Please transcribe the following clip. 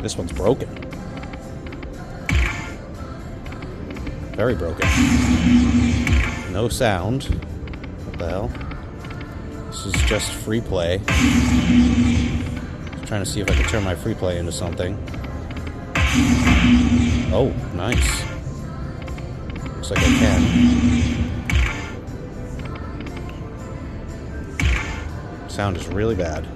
This one's broken. Very broken. No sound. What the hell? This is just free play. Just trying to see if I can turn my free play into something. Oh, nice. Looks like I can. Sound is really bad.